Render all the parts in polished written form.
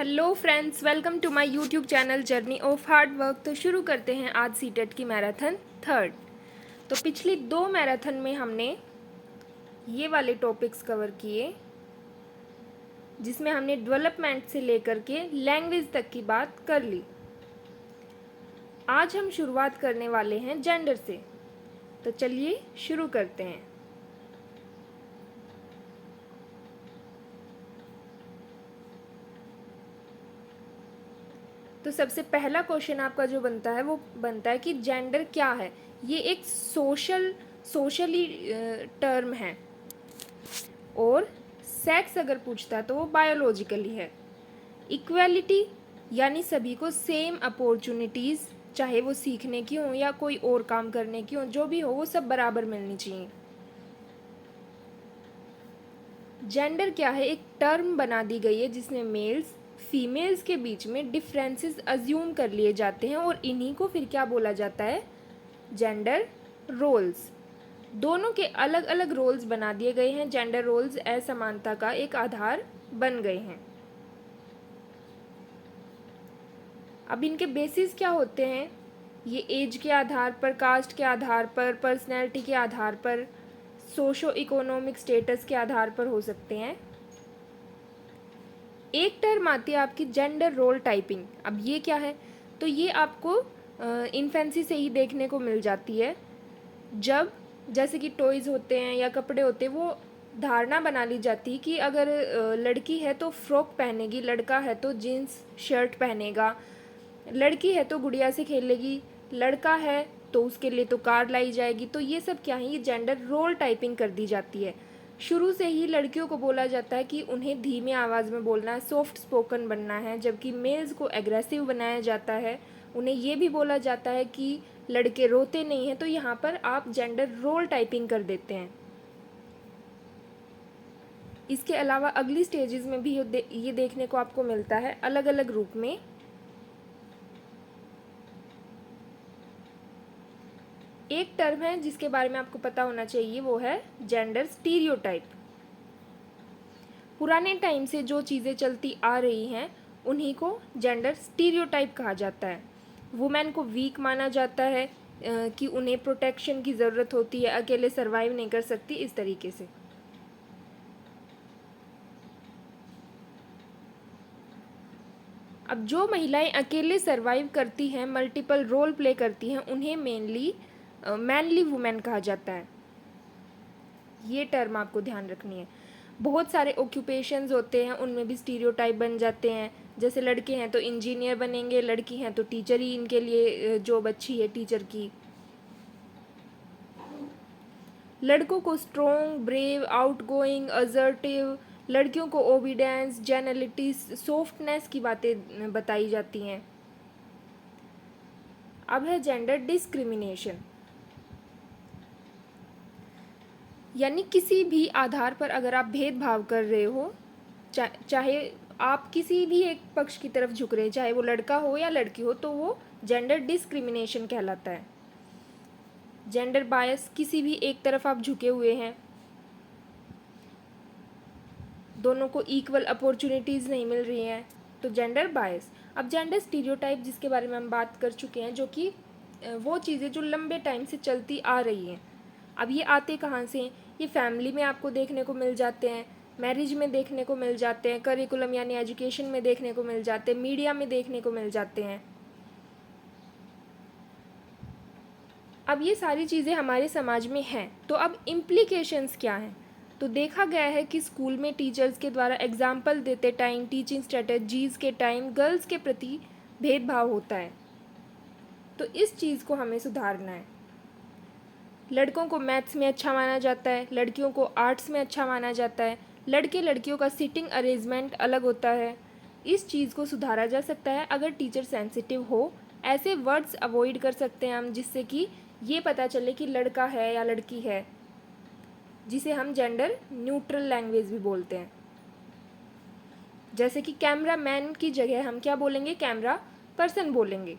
Hello friends, welcome to my YouTube channel journey of hard work. तो शुरू करते हैं आज सीटेट की मैराथन थर्ड। तो पिछली 2 मैराथन में हमने ये वाले टॉपिक्स कवर किए जिसमें हमने डेवलपमेंट से लेकर के लैंग्वेज तक की बात कर ली। आज हम शुरुआत करने वाले हैं जेंडर से। तो चलिए शुरू करते हैं। तो सबसे पहला क्वेश्चन आपका जो बनता है वो बनता है कि जेंडर क्या है। ये एक सोशली टर्म है और सेक्स अगर पूछता है तो वो बायोलॉजिकली है। इक्वालिटी यानी सभी को सेम अपॉर्चुनिटीज़, चाहे वो सीखने की हो या कोई और काम करने की हो, जो भी हो वो सब बराबर मिलनी चाहिए। जेंडर क्या है, एक टर्म बना दी गई है जिसमें मेल्स फीमेल्स के बीच में डिफरेंसेस अज्यूम कर लिए जाते हैं और इन्हीं को फिर क्या बोला जाता है, जेंडर रोल्स। दोनों के अलग अलग रोल्स बना दिए गए हैं। जेंडर रोल्स असमानता का एक आधार बन गए हैं। अब इनके बेसिस क्या होते हैं, ये एज के आधार पर, कास्ट के आधार पर, पर्सनैलिटी के आधार पर, सोशो इकोनॉमिक स्टेटस के आधार पर हो सकते हैं। एक टर्म आती है आपकी जेंडर रोल टाइपिंग। अब ये क्या है, तो ये आपको इन्फेंसी से ही देखने को मिल जाती है। जब जैसे कि टॉयज़ होते हैं या कपड़े होते हैं, वो धारणा बना ली जाती है कि अगर लड़की है तो फ्रॉक पहनेगी, लड़का है तो जीन्स शर्ट पहनेगा, लड़की है तो गुड़िया से खेलेगी, लड़का है तो उसके लिए तो कार लाई जाएगी। तो ये सब क्या है, ये जेंडर रोल टाइपिंग कर दी जाती है। शुरू से ही लड़कियों को बोला जाता है कि उन्हें धीमे आवाज़ में बोलना है, सॉफ्ट स्पोकन बनना है, जबकि मेल्स को एग्रेसिव बनाया जाता है। उन्हें ये भी बोला जाता है कि लड़के रोते नहीं हैं। तो यहाँ पर आप जेंडर रोल टाइपिंग कर देते हैं। इसके अलावा अगली स्टेजेस में भी ये देखने को आपको मिलता है अलग अलग रूप में। एक टर्म है जिसके बारे में आपको पता होना चाहिए, वो है जेंडर स्टीरियोटाइप। पुराने टाइम से जो चीज़ें चलती आ रही हैं उन्हीं को जेंडर स्टीरियोटाइप कहा जाता है। वुमेन को वीक माना जाता है कि उन्हें प्रोटेक्शन की ज़रूरत होती है, अकेले सर्वाइव नहीं कर सकती, इस तरीके से। अब जो महिलाएं अकेले सर्वाइव करती हैं, मल्टीपल रोल प्ले करती हैं, उन्हें मेनली मैनली वुमेन कहा जाता है। ये टर्म आपको ध्यान रखनी है। बहुत सारे ऑक्यूपेशंस होते हैं, उनमें भी स्टीरियोटाइप बन जाते हैं। जैसे लड़के हैं तो इंजीनियर बनेंगे, लड़की हैं तो टीचर ही इनके लिए जॉब अच्छी है टीचर की। लड़कों को स्ट्रॉन्ग, ब्रेव, आउटगोइंग, असर्टिव, लड़कियों को ओबीडेंस, जेनलिटी, सॉफ्टनेस की बातें बताई जाती हैं। अब है जेंडर डिस्क्रिमिनेशन, यानी किसी भी आधार पर अगर आप भेदभाव कर रहे हो, चाहे आप किसी भी एक पक्ष की तरफ झुक रहे हैं, चाहे वो लड़का हो या लड़की हो, तो वो जेंडर डिस्क्रिमिनेशन कहलाता है। जेंडर बायस, किसी भी एक तरफ आप झुके हुए हैं, दोनों को इक्वल अपॉर्चुनिटीज़ नहीं मिल रही हैं, तो जेंडर बायस। अब जेंडर स्टीरियोटाइप, जिसके बारे में हम बात कर चुके हैं, जो कि वो चीज़ें जो लंबे टाइम से चलती आ रही हैं। अब ये आते कहाँ से हैं, ये फैमिली में आपको देखने को मिल जाते हैं, मैरिज में देखने को मिल जाते हैं, करिकुलम यानी एजुकेशन में देखने को मिल जाते हैं, मीडिया में देखने को मिल जाते हैं। अब ये सारी चीज़ें हमारे समाज में हैं, तो अब इम्प्लीकेशंस क्या हैं। तो देखा गया है कि स्कूल में टीचर्स के द्वारा एग्जाम्पल देते टाइम, टीचिंग स्ट्रेटजीज़ के टाइम गर्ल्स के प्रति भेदभाव होता है। तो इस चीज़ को हमें सुधारना है। लड़कों को मैथ्स में अच्छा माना जाता है, लड़कियों को आर्ट्स में अच्छा माना जाता है, लड़के लड़कियों का सीटिंग अरेंजमेंट अलग होता है। इस चीज़ को सुधारा जा सकता है अगर टीचर सेंसिटिव हो। ऐसे वर्ड्स अवॉइड कर सकते हैं हम, जिससे कि ये पता चले कि लड़का है या लड़की है, जिसे हम जेंडर न्यूट्रल लैंग्वेज भी बोलते हैं। जैसे कि कैमरा मैन की जगह हम क्या बोलेंगे, कैमरा पर्सन बोलेंगे।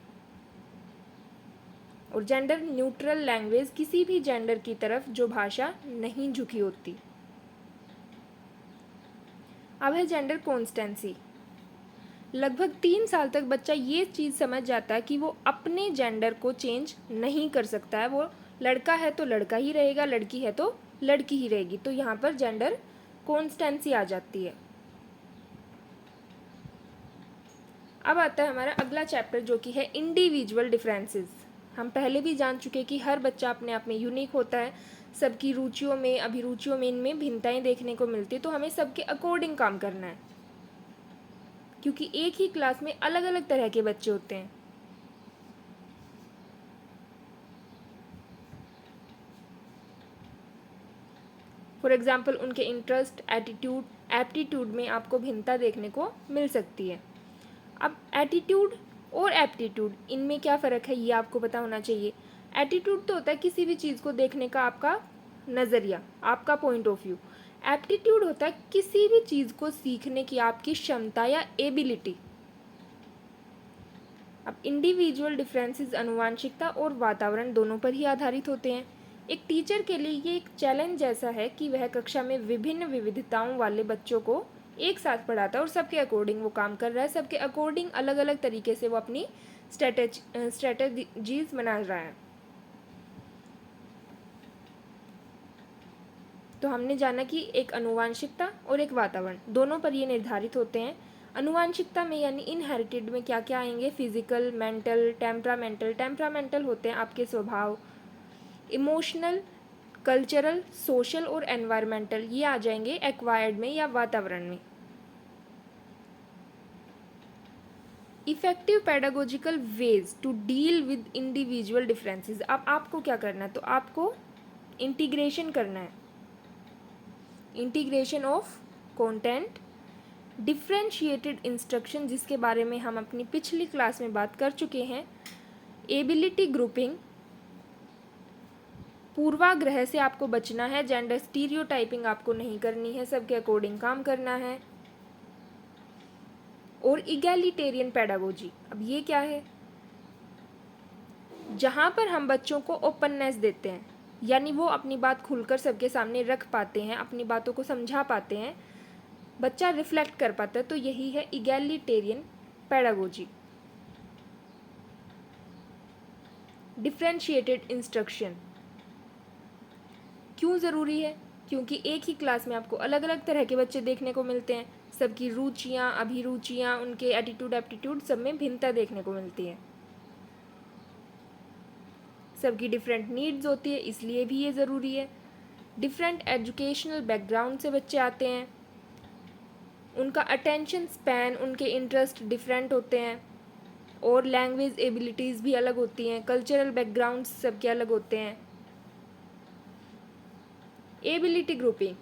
और जेंडर न्यूट्रल लैंग्वेज किसी भी जेंडर की तरफ जो भाषा नहीं झुकी होती। अब है जेंडर कॉन्स्टेंसी। लगभग 3 साल तक बच्चा ये चीज़ समझ जाता है कि वो अपने जेंडर को चेंज नहीं कर सकता है। वो लड़का है तो लड़का ही रहेगा, लड़की है तो लड़की ही रहेगी। तो यहाँ पर जेंडर कॉन्स्टेंसी आ जाती है। अब आता है हमारा अगला चैप्टर जो कि है इंडिविजुअल डिफरेंसेस। हम पहले भी जान चुके हैं कि हर बच्चा अपने आप में यूनिक होता है, सबकी रुचियों में, अभिरुचियों में, इनमें भिन्नताएं देखने को मिलती है। तो हमें सबके अकॉर्डिंग काम करना है, क्योंकि एक ही क्लास में अलग अलग तरह के बच्चे होते हैं। फॉर एग्जाम्पल उनके इंटरेस्ट, एटीट्यूड, एप्टीट्यूड में आपको भिन्नता देखने को मिल सकती है। अब एटीट्यूड और एप्टीट्यूड, इनमें क्या फ़र्क है ये आपको पता होना चाहिए। एटीट्यूड तो होता है किसी भी चीज़ को देखने का आपका नज़रिया, आपका पॉइंट ऑफ व्यू। एप्टीट्यूड होता है किसी भी चीज़ को सीखने की आपकी क्षमता या एबिलिटी। अब इंडिविजुअल डिफरेंसेस आनुवंशिकता और वातावरण दोनों पर ही आधारित होते हैं। एक टीचर के लिए ये एक चैलेंज जैसा है कि वह कक्षा में विभिन्न विविधताओं वाले बच्चों को एक साथ पढ़ाता है और सबके अकॉर्डिंग वो काम कर रहा है, सबके अकॉर्डिंग अलग अलग तरीके से वो अपनी स्ट्रेटजीज बना रहा है। तो हमने जाना कि एक आनुवंशिकता और एक वातावरण, दोनों पर ये निर्धारित होते हैं। आनुवंशिकता में यानी इनहेरिटेड में क्या क्या आएंगे? Physical, mental, temperamental. टेम्परामेंटल होते हैं आपके स्वभाव। इमोशनल, कल्चरल, सोशल और एनवायरमेंटल ये आ जाएंगे एक्वायर्ड में या वातावरण में। Effective pedagogical ways to deal with individual differences. अब आपको क्या करना है? तो आपको इंटीग्रेशन करना है, integration of content, differentiated instruction जिसके बारे में हम अपनी पिछली क्लास में बात कर चुके हैं, एबिलिटी ग्रुपिंग, पूर्वाग्रह से आपको बचना है, जेंडर स्टीरियोटाइपिंग आपको नहीं करनी है, सबके अकॉर्डिंग काम करना है, और इगैलिटेरियन पेडागोजी। अब ये क्या है? जहाँ पर हम बच्चों को ओपननेस देते हैं, यानी वो अपनी बात खुलकर सबके सामने रख पाते हैं, अपनी बातों को समझा पाते हैं, बच्चा रिफ्लेक्ट कर पाता है, तो यही है इगैलिटेरियन पेडागोजी। डिफरेंशिएटेड इंस्ट्रक्शन क्यों ज़रूरी है? क्योंकि एक ही क्लास में आपको अलग अलग तरह के बच्चे देखने को मिलते हैं, सबकी रुचियाँ, अभिरुचियाँ, उनके एटीट्यूड, एप्टीट्यूड सब में भिन्नता देखने को मिलती है, सबकी डिफरेंट नीड्स होती है, इसलिए भी ये ज़रूरी है। डिफरेंट एजुकेशनल बैकग्राउंड से बच्चे आते हैं, उनका अटेंशन स्पैन, उनके इंटरेस्ट डिफरेंट होते हैं, और लैंग्वेज एबिलिटीज़ भी अलग होती हैं, कल्चरल बैकग्राउंड सबके अलग होते हैं। एबिलिटी ग्रुपिंग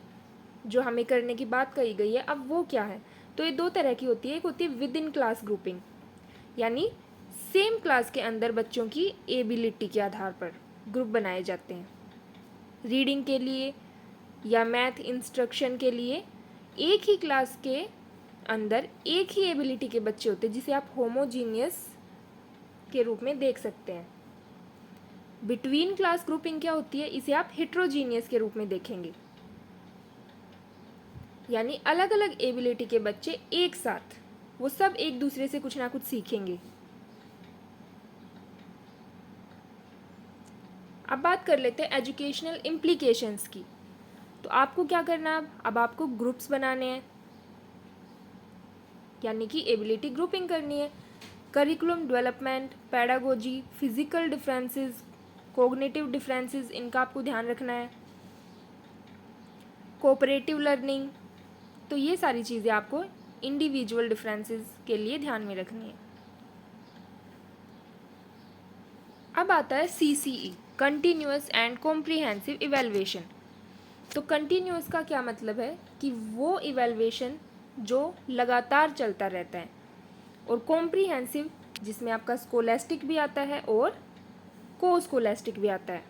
जो हमें करने की बात कही गई है, अब वो क्या है? तो ये दो तरह की होती है। एक होती है विद इन क्लास ग्रुपिंग, यानी सेम क्लास के अंदर बच्चों की एबिलिटी के आधार पर ग्रुप बनाए जाते हैं। रीडिंग के लिए या मैथ इंस्ट्रक्शन के लिए एक ही क्लास के अंदर एक ही एबिलिटी के बच्चे होते हैं, जिसे आप होमोजीनियस के रूप में देख सकते हैं। बिटवीन क्लास ग्रुपिंग क्या होती है? इसे आप हेट्रोजीनियस के रूप में देखेंगे, यानी अलग अलग एबिलिटी के बच्चे एक साथ, वो सब एक दूसरे से कुछ ना कुछ सीखेंगे। अब बात कर लेते हैं एजुकेशनल इम्प्लीकेशंस की। तो आपको क्या करना है? अब आपको ग्रुप्स बनाने हैं, यानी कि एबिलिटी ग्रुपिंग करनी है। Curriculum development, pedagogy, physical differences, cognitive differences, इनका आपको ध्यान रखना है। कोऑपरेटिव लर्निंग, तो ये सारी चीज़ें आपको इंडिविजुअल डिफरेंसेस के लिए ध्यान में रखनी है। अब आता है CCE, continuous and comprehensive evaluation. तो कंटिन्यूअस का क्या मतलब है? कि वो इवैल्यूएशन जो लगातार चलता रहता है, और कॉम्प्रिहेंसिव जिसमें आपका स्कोलेस्टिक भी आता है और को स्कोलेस्टिक भी आता है।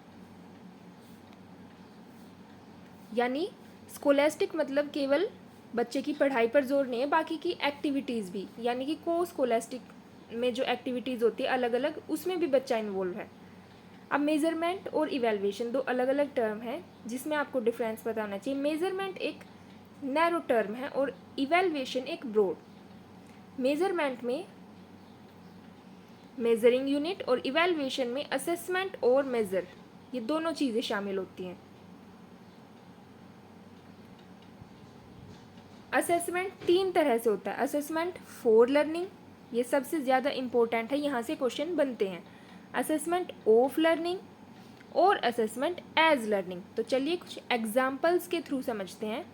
यानी स्कोलेस्टिक मतलब केवल बच्चे की पढ़ाई पर जोर नहीं है, बाकी की एक्टिविटीज़ भी, यानी कि को स्कोलेस्टिक में जो एक्टिविटीज़ होती है अलग अलग, उसमें भी बच्चा इन्वॉल्व है। अब मेज़रमेंट और इवैल्यूएशन दो अलग अलग टर्म है, जिसमें आपको डिफरेंस पता होना चाहिए। मेज़रमेंट एक नैरो टर्म है और इवैल्यूएशन एक ब्रॉड। मेज़रमेंट में मेजरिंग यूनिट और इवैल्यूएशन में असेसमेंट और मेज़र, ये दोनों चीज़ें शामिल होती हैं। असेसमेंट 3 तरह से होता है। असेसमेंट फॉर लर्निंग, ये सबसे ज़्यादा इम्पोर्टेंट है, यहाँ से क्वेश्चन बनते हैं। असेसमेंट ऑफ लर्निंग और असेसमेंट एज लर्निंग। तो चलिए कुछ एग्जाम्पल्स के थ्रू समझते हैं।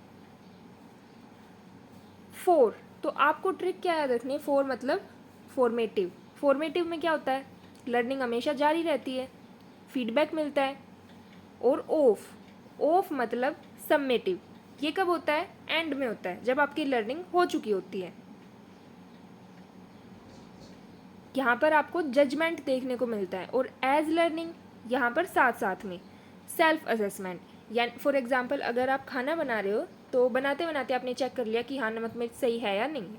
फॉर, तो आपको ट्रिक क्या याद रखनी है, फॉर मतलब फॉर्मेटिव। फॉर्मेटिव में क्या होता है, लर्निंग हमेशा जारी रहती है, फीडबैक मिलता है। और ऑफ, ऑफ मतलब सम्मेटिव, ये कब होता है, एंड में होता है, जब आपकी लर्निंग हो चुकी होती है। यहाँ पर आपको जजमेंट देखने को मिलता है। और एज लर्निंग यहाँ पर साथ साथ में सेल्फ असेसमेंट, यानी फॉर एग्जांपल अगर आप खाना बना रहे हो तो बनाते बनाते आपने चेक कर लिया कि हाँ नमक मिर्च सही है या नहीं,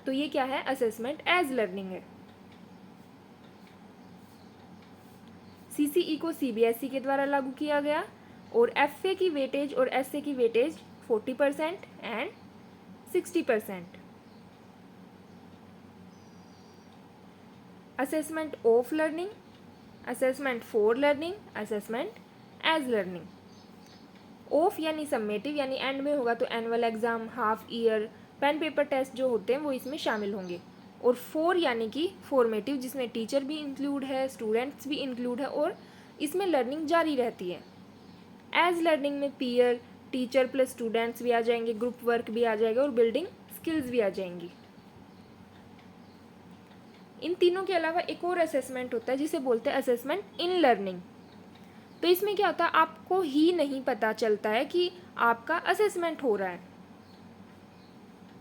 तो ये क्या है, असेसमेंट एज लर्निंग है। सीसीई को सीबीएसई के द्वारा लागू किया गया और एफए की वेटेज और एसए की वेटेज 40% and 60%। Assessment of learning, assessment for learning, assessment as learning. Of यानी सम्मेटिव, यानी एंड में होगा तो annual exam, half year, pen paper test जो होते हैं वो इसमें शामिल होंगे। और फोर यानी कि फॉर्मेटिव, जिसमें टीचर भी इंक्लूड है, स्टूडेंट्स भी इंक्लूड है और इसमें लर्निंग जारी रहती है। एज लर्निंग में पीयर, टीचर प्लस स्टूडेंट्स भी आ जाएंगे, ग्रुप वर्क भी आ जाएगा और बिल्डिंग स्किल्स भी आ जाएंगी। इन तीनों के अलावा एक और असेसमेंट होता है जिसे बोलते हैं असेसमेंट इन लर्निंग। तो इसमें क्या होता है, आपको ही नहीं पता चलता है कि आपका असेसमेंट हो रहा है।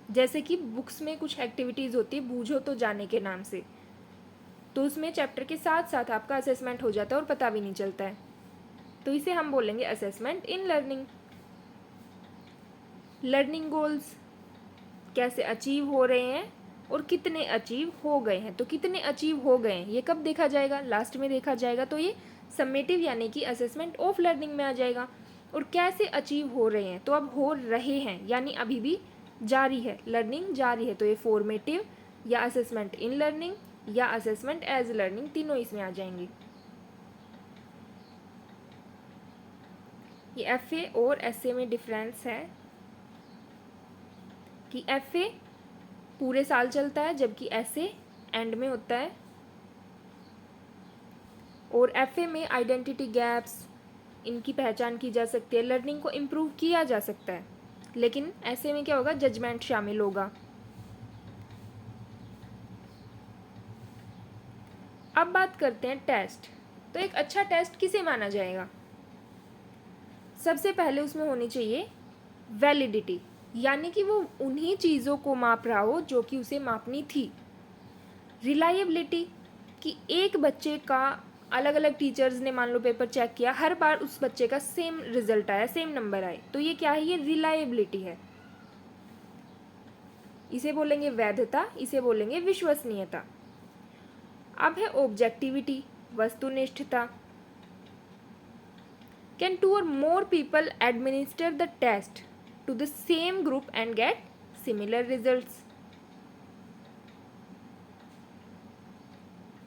जैसे कि बुक्स में कुछ एक्टिविटीज़ होती है बूझो तो जाने के नाम से, तो उसमें चैप्टर के साथ साथ आपका असेसमेंट हो जाता है और पता भी नहीं चलता है, तो इसे हम बोलेंगे assessment in learning. Learning goals कैसे अचीव हो रहे हैं और कितने अचीव हो गए हैं। तो कितने अचीव हो गए हैं ये कब देखा जाएगा, लास्ट में देखा जाएगा, तो ये सम्मेटिव यानी कि असेसमेंट ऑफ लर्निंग में आ जाएगा। और कैसे अचीव हो रहे हैं, तो अब हो रहे हैं यानी अभी भी जारी है, लर्निंग जारी है, तो ये फॉर्मेटिव या असेसमेंट इन लर्निंग या असेसमेंट एज लर्निंग, तीनों इसमें आ जाएंगे। ये एफए और एसए में डिफरेंस है कि एफए पूरे साल चलता है जबकि एसए एंड में होता है। और एफए में आइडेंटिटी गैप्स, इनकी पहचान की जा सकती है, लर्निंग को इम्प्रूव किया जा सकता है। लेकिन ऐसे में क्या होगा, जजमेंट शामिल होगा। अब बात करते हैं टेस्ट। तो एक अच्छा टेस्ट किसे माना जाएगा, सबसे पहले उसमें होनी चाहिए वैलिडिटी, यानी कि वो उन्हीं चीज़ों को माप रहा हो जो कि उसे मापनी थी। रिलायबिलिटी, कि एक बच्चे का अलग अलग टीचर्स ने मान लो पेपर चेक किया, हर बार उस बच्चे का सेम रिजल्ट आया, सेम नंबर आए, तो ये क्या है, ये रिलायबिलिटी है। इसे बोलेंगे वैधता, इसे बोलेंगे विश्वसनीयता। अब है ऑब्जेक्टिविटी, वस्तुनिष्ठता। Can 2 or more people administer the test to the same group and get similar results?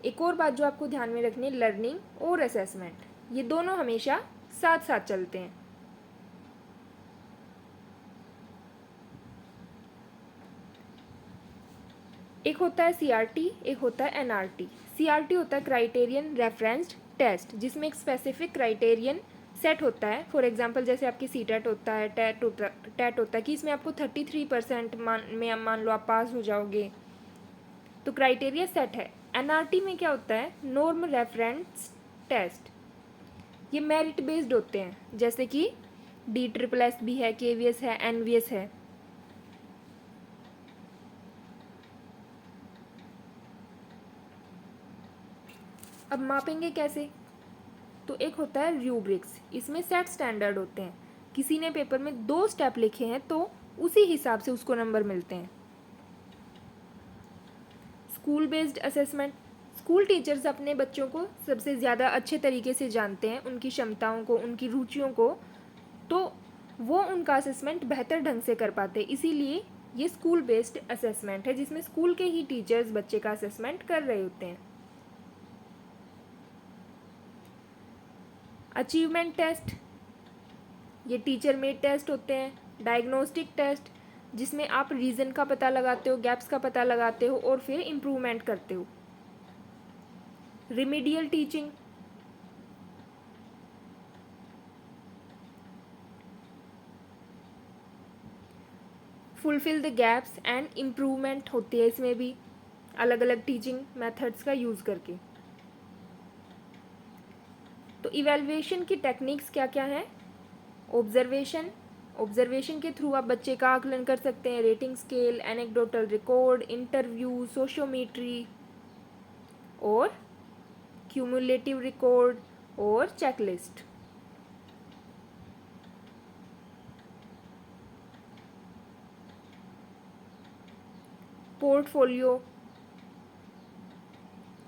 एक और बात जो आपको ध्यान में रखनी है, लर्निंग और असेसमेंट ये दोनों हमेशा साथ साथ चलते हैं। एक होता है सीआरटी, एक होता है एनआरटी। सीआरटी होता है क्राइटेरियन रेफरेंस्ड टेस्ट, जिसमें एक स्पेसिफिक क्राइटेरियन सेट होता है। फॉर एग्जांपल जैसे आपकी सीटेट होता है, टेट होता है कि इसमें आपको 33% मान लो आप पास हो जाओगे, तो क्राइटेरिया सेट है। एनआरटी में क्या होता है, नॉर्म रेफरेंस टेस्ट, ये मेरिट बेस्ड होते हैं, जैसे कि DSSS भी है, KVS है, NVS है। अब मापेंगे कैसे, तो एक होता है रूब्रिक्स, इसमें सेट स्टैंडर्ड होते हैं, किसी ने पेपर में 2 स्टेप लिखे हैं तो उसी हिसाब से उसको नंबर मिलते हैं। School based assessment, school teachers अपने बच्चों को सबसे ज़्यादा अच्छे तरीके से जानते हैं, उनकी क्षमताओं को, उनकी रुचियों को, तो वो उनका असेसमेंट बेहतर ढंग से कर पाते हैं, इसीलिए ये स्कूल बेस्ड असेसमेंट है, जिसमें स्कूल के ही टीचर्स बच्चे का असेसमेंट कर रहे होते हैं। अचीवमेंट टेस्ट, ये टीचर मेड टेस्ट होते हैं। डायग्नोस्टिक टेस्ट, जिसमें आप रीज़न का पता लगाते हो, गैप्स का पता लगाते हो और फिर इम्प्रूवमेंट करते हो। Remedial teaching, fulfil the gaps and improvement होती है इसमें भी, अलग अलग टीचिंग मेथड्स का यूज़ करके। तो इवैल्यूएशन की टेक्निक्स क्या क्या हैं? ऑब्जर्वेशन, ऑब्जर्वेशन के थ्रू आप बच्चे का आकलन कर सकते हैं। Rating scale, anecdotal record, interview, sociometry और क्यूमुलेटिव रिकॉर्ड और चेकलिस्ट। पोर्टफोलियो,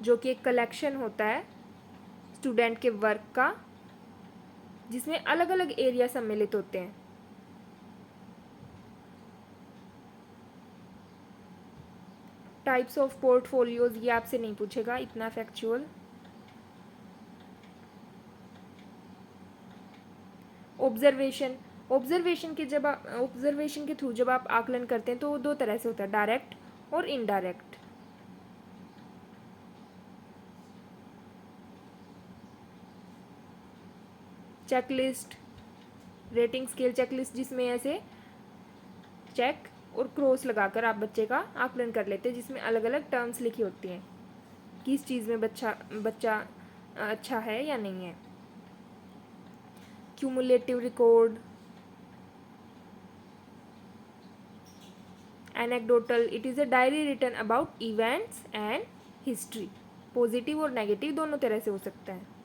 जो कि एक कलेक्शन होता है स्टूडेंट के वर्क का, जिसमें अलग अलग एरिया सम्मिलित होते हैं। टाइप्स ऑफ पोर्टफोलियोज, ये आपसे नहीं पूछेगा इतना फैक्चुअल। ऑब्जर्वेशन, ऑब्जर्वेशन के थ्रू जब आप आकलन करते हैं तो वो दो तरह से होता है, डायरेक्ट और indirect. Checklist, rating scale checklist, जिसमें ऐसे चेक और क्रॉस लगाकर आप बच्चे का आकलन कर लेते हैं, जिसमें अलग अलग टर्म्स लिखी होती हैं, किस चीज़ में बच्चा अच्छा है या नहीं है। Cumulative record, anecdotal, it is a diary written about events and history. Positive और नेगेटिव दोनों तरह से हो सकता है।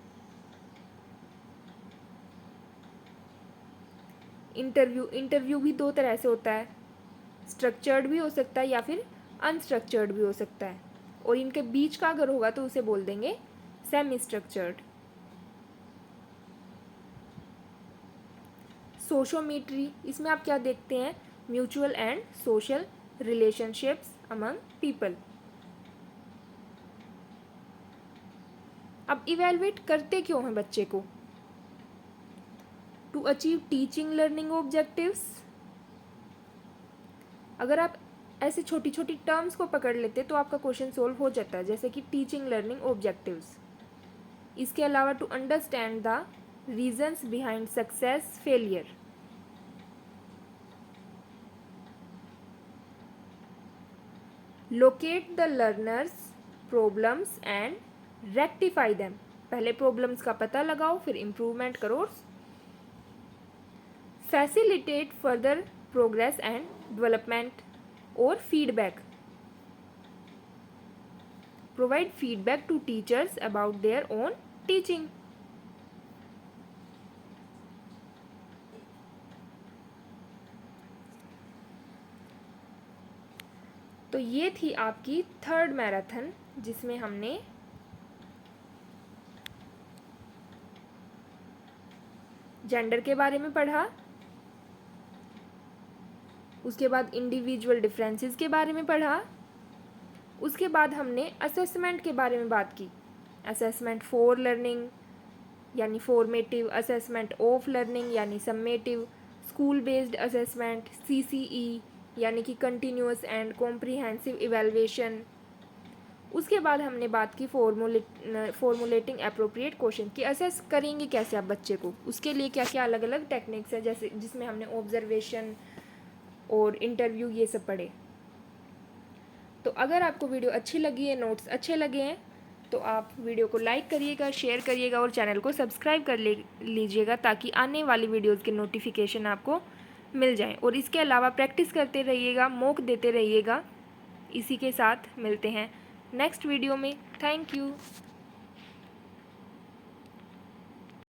इंटरव्यू, इंटरव्यू भी दो तरह से होता है, स्ट्रक्चर्ड भी हो सकता है या फिर अनस्ट्रक्चर्ड भी हो सकता है, और इनके बीच का अगर होगा तो उसे बोल देंगे सेमी स्ट्रक्चर्ड। सोशियोमेट्री, इसमें आप क्या देखते हैं? Mutual and social relationships among people. अब इवेलुएट करते क्यों हैं बच्चे को? To achieve teaching learning objectives. अगर आप ऐसे छोटी छोटी टर्म्स को पकड़ लेते तो आपका क्वेश्चन सोल्व हो जाता है, जैसे कि टीचिंग लर्निंग ऑब्जेक्टिव्स। इसके अलावा to understand the reasons behind success failure. Locate the learners problems and rectify them. पहले प्रॉब्लम्स का पता लगाओ, फिर इम्प्रूवमेंट करो। Facilitate further progress and development और feedback. Provide feedback to teachers about their own teaching. तो ये थी आपकी थर्ड मैराथन, जिसमें हमने जेंडर के बारे में पढ़ा, उसके बाद इंडिविजुअल डिफरेंसेस के बारे में पढ़ा, उसके बाद हमने असेसमेंट के बारे में बात की। असेसमेंट फॉर लर्निंग यानी फॉर्मेटिव, असेसमेंट ऑफ लर्निंग यानी summative, school based assessment, CCE यानी कि कंटिन्यूअस एंड कॉम्प्रिहेंसिव इवैल्यूएशन। उसके बाद हमने बात की फॉर्मुलेटिंग एप्रोप्रिएट क्वेश्चन कि असेस करेंगे कैसे आप बच्चे को, उसके लिए क्या क्या अलग अलग टेक्निक्स है, जैसे जिसमें हमने ऑब्जर्वेशन और इंटरव्यू ये सब पढ़े। तो अगर आपको वीडियो अच्छी लगी है, नोट्स अच्छे लगे हैं, तो आप वीडियो को लाइक करिएगा, शेयर करिएगा और चैनल को सब्सक्राइब कर लीजिएगा, ताकि आने वाली वीडियोज़ के नोटिफिकेशन आपको मिल जाएं। और इसके अलावा प्रैक्टिस करते रहिएगा, मॉक देते रहिएगा। इसी के साथ मिलते हैं नेक्स्ट वीडियो में। Thank you.